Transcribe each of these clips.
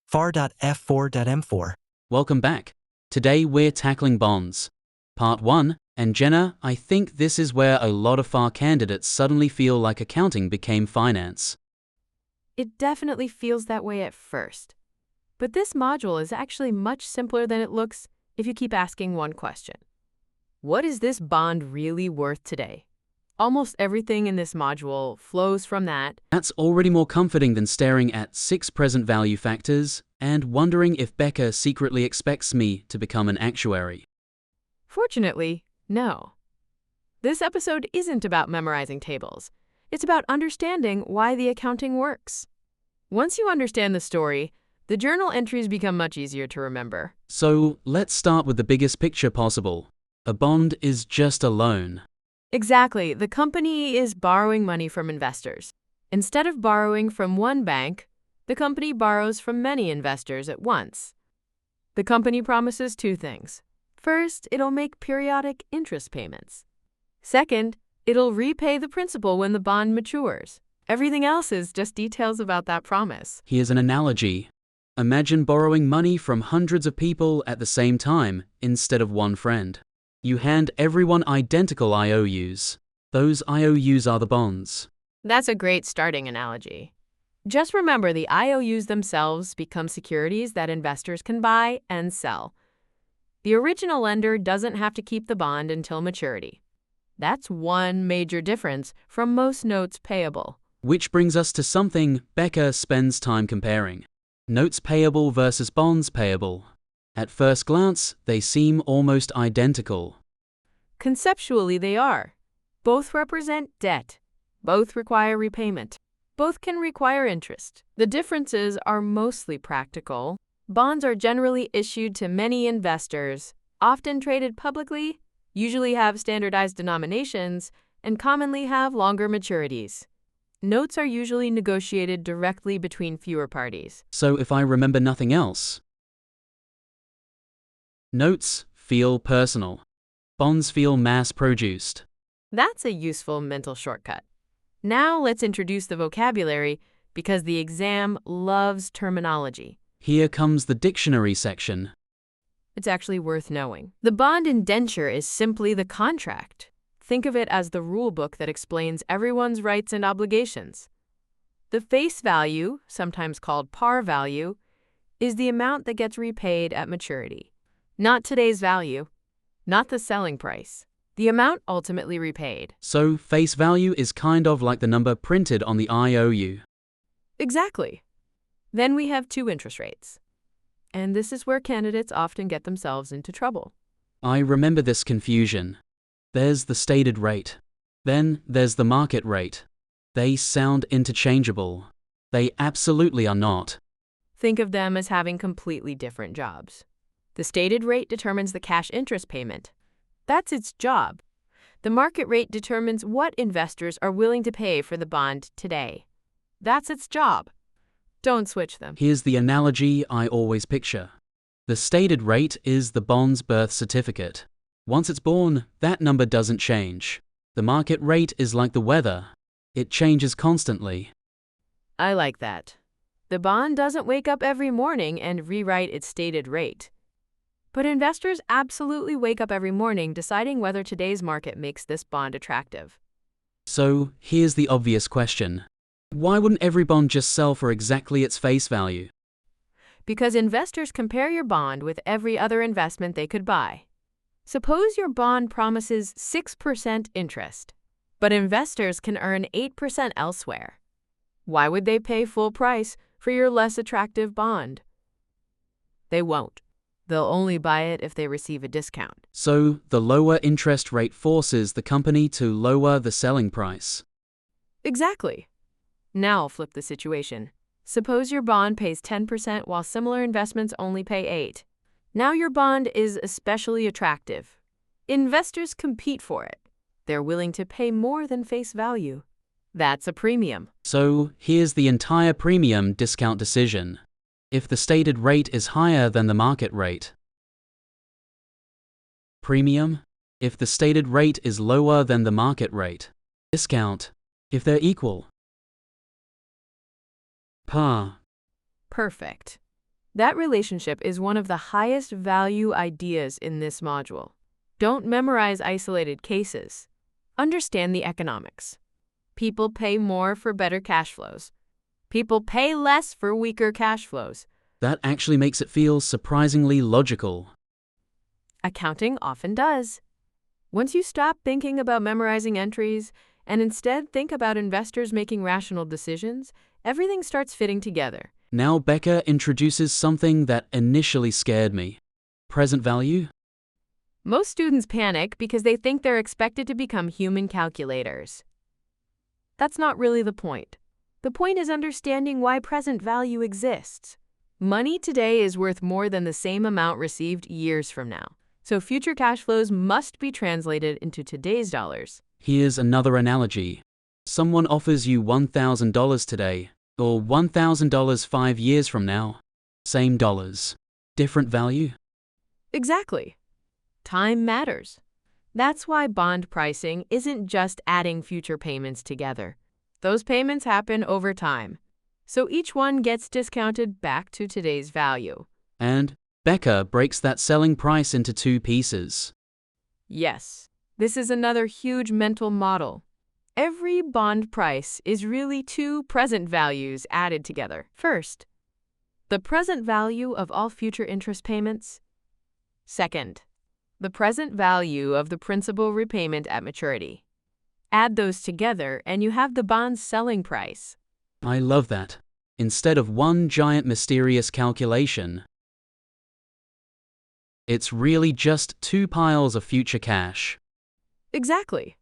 FAR.F4.M4. Welcome back. Today we're tackling bonds. Part 1, and Jenna, I think this is where a lot of FAR candidates suddenly feel like accounting became finance. It definitely feels that way at first. But this module is actually much simpler than it looks if you keep asking one question. What is this bond really worth today? Almost everything in this module flows from that. That's already more comforting than staring at 6 present value factors and wondering if Becca secretly expects me to become an actuary. Fortunately, no. This episode isn't about memorizing tables. It's about understanding why the accounting works. Once you understand the story, the journal entries become much easier to remember. So let's start with the biggest picture possible. A bond is just a loan. Exactly. The company is borrowing money from investors. Instead of borrowing from one bank, the company borrows from many investors at once. The company promises 2 things. First, it'll make periodic interest payments. Second, it'll repay the principal when the bond matures. Everything else is just details about that promise. Here's an analogy. Imagine borrowing money from hundreds of people at the same time instead of one friend. You hand everyone identical IOUs. Those IOUs are the bonds. That's a great starting analogy. Just remember the IOUs themselves become securities that investors can buy and sell. The original lender doesn't have to keep the bond until maturity. That's one major difference from most notes payable. Which brings us to something Becca spends time comparing. Notes payable versus bonds payable. At first glance, they seem almost identical. Conceptually, they are. Both represent debt. Both require repayment. Both can require interest. The differences are mostly practical. Bonds are generally issued to many investors, often traded publicly, usually have standardized denominations, and commonly have longer maturities. Notes are usually negotiated directly between fewer parties. So if I remember nothing else, notes feel personal. Bonds feel mass-produced. That's a useful mental shortcut. Now let's introduce the vocabulary because the exam loves terminology. Here comes the dictionary section. It's actually worth knowing. The bond indenture is simply the contract. Think of it as the rule book that explains everyone's rights and obligations. The face value, sometimes called par value, is the amount that gets repaid at maturity. Not today's value, not the selling price. The amount ultimately repaid. So face value is kind of like the number printed on the IOU. Exactly. Then we have 2 interest rates. And this is where candidates often get themselves into trouble. I remember this confusion. There's the stated rate. Then there's the market rate. They sound interchangeable. They absolutely are not. Think of them as having completely different jobs. The stated rate determines the cash interest payment. That's its job. The market rate determines what investors are willing to pay for the bond today. That's its job. Don't switch them. Here's the analogy I always picture. The stated rate is the bond's birth certificate. Once it's born, that number doesn't change. The market rate is like the weather. It changes constantly. I like that. The bond doesn't wake up every morning and rewrite its stated rate. But investors absolutely wake up every morning deciding whether today's market makes this bond attractive. So here's the obvious question. Why wouldn't every bond just sell for exactly its face value? Because investors compare your bond with every other investment they could buy. Suppose your bond promises 6% interest, but investors can earn 8% elsewhere. Why would they pay full price for your less attractive bond? They won't. They'll only buy it if they receive a discount. So the lower interest rate forces the company to lower the selling price. Exactly. Now I'll flip the situation. Suppose your bond pays 10% while similar investments only pay 8%. Now your bond is especially attractive. Investors compete for it. They're willing to pay more than face value. That's a premium. So here's the entire premium discount decision. If the stated rate is higher than the market rate. Premium. If the stated rate is lower than the market rate. Discount. If they're equal. Par. Perfect. That relationship is one of the highest value ideas in this module. Don't memorize isolated cases. Understand the economics. People pay more for better cash flows. People pay less for weaker cash flows. That actually makes it feel surprisingly logical. Accounting often does. Once you stop thinking about memorizing entries and instead think about investors making rational decisions, everything starts fitting together. Now Becca introduces something that initially scared me. Present value? Most students panic because they think they're expected to become human calculators. That's not really the point. The point is understanding why present value exists. Money today is worth more than the same amount received years from now. So future cash flows must be translated into today's dollars. Here's another analogy. Someone offers you $1,000 today, or $1,000 5 years from now. Same dollars. Different value? Exactly. Time matters. That's why bond pricing isn't just adding future payments together. Those payments happen over time. So each one gets discounted back to today's value. And Becca breaks that selling price into 2 pieces. Yes, this is another huge mental model. Every bond price is really 2 present values added together. First, the present value of all future interest payments. Second, the present value of the principal repayment at maturity. Add those together and you have the bond's selling price. I love that. Instead of one giant mysterious calculation, it's really just 2 piles of future cash. Exactly.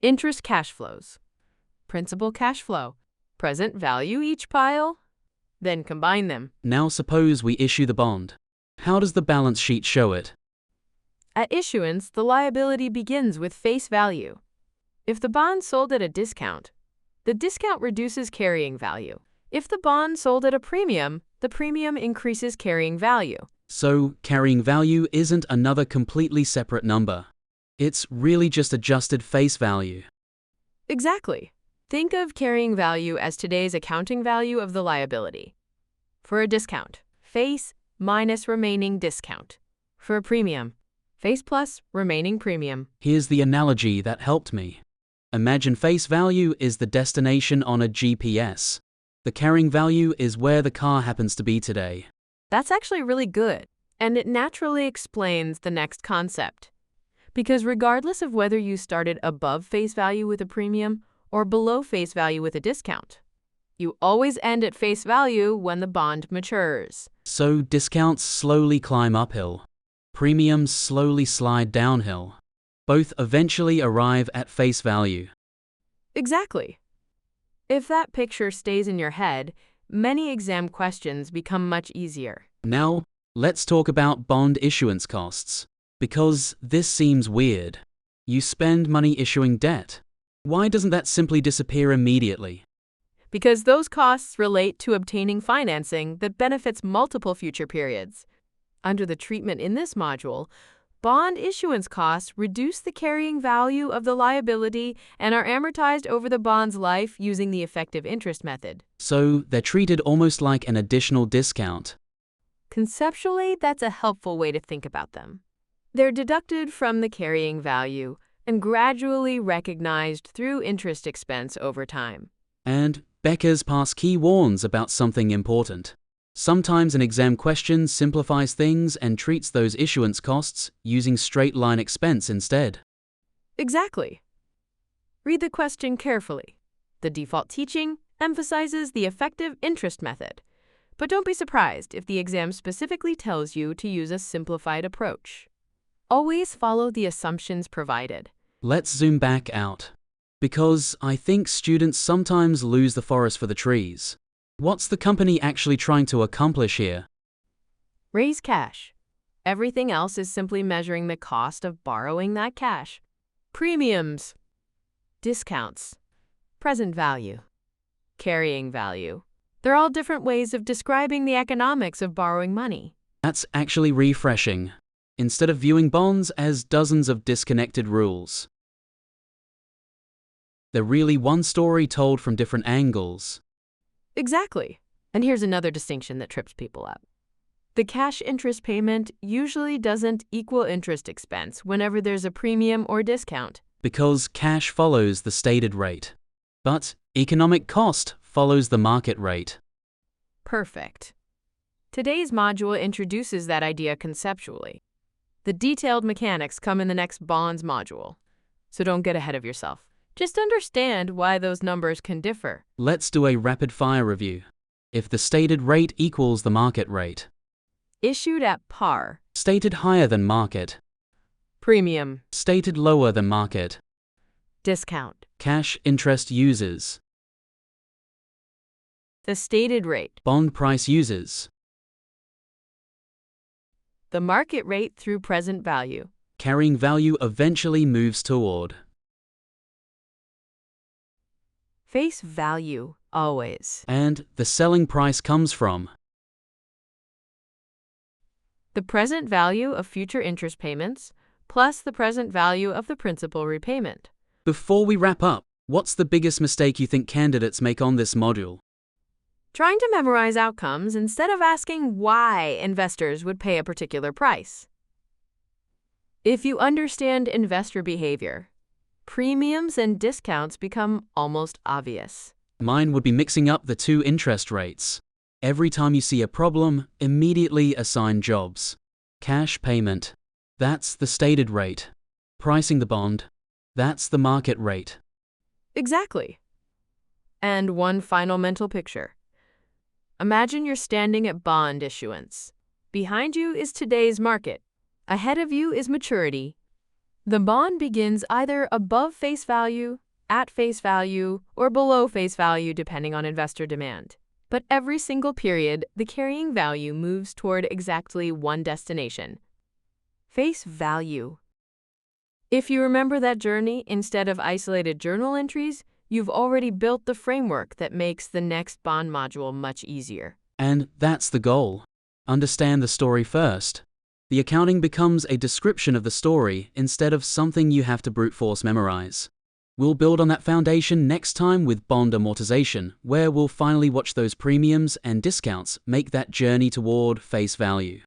Interest cash flows, principal cash flow, present value each pile, then combine them. Now suppose we issue the bond. How does the balance sheet show it? At issuance, the liability begins with face value. If the bond sold at a discount, the discount reduces carrying value. If the bond sold at a premium, the premium increases carrying value. So, carrying value isn't another completely separate number. It's really just adjusted face value. Exactly. Think of carrying value as today's accounting value of the liability. For a discount, face minus remaining discount. For a premium, face plus remaining premium. Here's the analogy that helped me. Imagine face value is the destination on a GPS. The carrying value is where the car happens to be today. That's actually really good, and it naturally explains the next concept. Because regardless of whether you started above face value with a premium or below face value with a discount, you always end at face value when the bond matures. So discounts slowly climb uphill. Premiums slowly slide downhill. Both eventually arrive at face value. Exactly. If that picture stays in your head, many exam questions become much easier. Now, let's talk about bond issuance costs. Because this seems weird. You spend money issuing debt. Why doesn't that simply disappear immediately? Because those costs relate to obtaining financing that benefits multiple future periods. Under the treatment in this module, bond issuance costs reduce the carrying value of the liability and are amortized over the bond's life using the effective interest method. So they're treated almost like an additional discount. Conceptually, that's a helpful way to think about them. They're deducted from the carrying value and gradually recognized through interest expense over time. And Becca's passkey warns about something important. Sometimes an exam question simplifies things and treats those issuance costs using straight-line expense instead. Exactly. Read the question carefully. The default teaching emphasizes the effective interest method, but don't be surprised if the exam specifically tells you to use a simplified approach. Always follow the assumptions provided. Let's zoom back out. Because I think students sometimes lose the forest for the trees. What's the company actually trying to accomplish here? Raise cash. Everything else is simply measuring the cost of borrowing that cash. Premiums, discounts, present value, carrying value. They're all different ways of describing the economics of borrowing money. That's actually refreshing. Instead of viewing bonds as dozens of disconnected rules, they're really one story told from different angles. Exactly. And here's another distinction that trips people up. The cash interest payment usually doesn't equal interest expense whenever there's a premium or discount. Because cash follows the stated rate. But economic cost follows the market rate. Perfect. Today's module introduces that idea conceptually. The detailed mechanics come in the next bonds module. So don't get ahead of yourself. Just understand why those numbers can differ. Let's do a rapid-fire review. If the stated rate equals the market rate. Issued at par. Stated higher than market. Premium. Stated lower than market. Discount. Cash interest uses. The stated rate. Bond price uses. The market rate through present value. Carrying value eventually moves toward. Face value, always. And the selling price comes from. The present value of future interest payments plus the present value of the principal repayment. Before we wrap up, what's the biggest mistake you think candidates make on this module? Trying to memorize outcomes instead of asking why investors would pay a particular price. If you understand investor behavior, premiums and discounts become almost obvious. Mine would be mixing up the two interest rates. Every time you see a problem, immediately assign jobs. Cash payment. That's the stated rate. Pricing the bond. That's the market rate. Exactly. And one final mental picture. Imagine you're standing at bond issuance. Behind you is today's market. Ahead of you is maturity. The bond begins either above face value, at face value, or below face value depending on investor demand. But every single period, the carrying value moves toward exactly one destination: face value. If you remember that journey instead of isolated journal entries, you've already built the framework that makes the next bond module much easier. And that's the goal. Understand the story first. The accounting becomes a description of the story instead of something you have to brute force memorize. We'll build on that foundation next time with bond amortization, where we'll finally watch those premiums and discounts make that journey toward face value.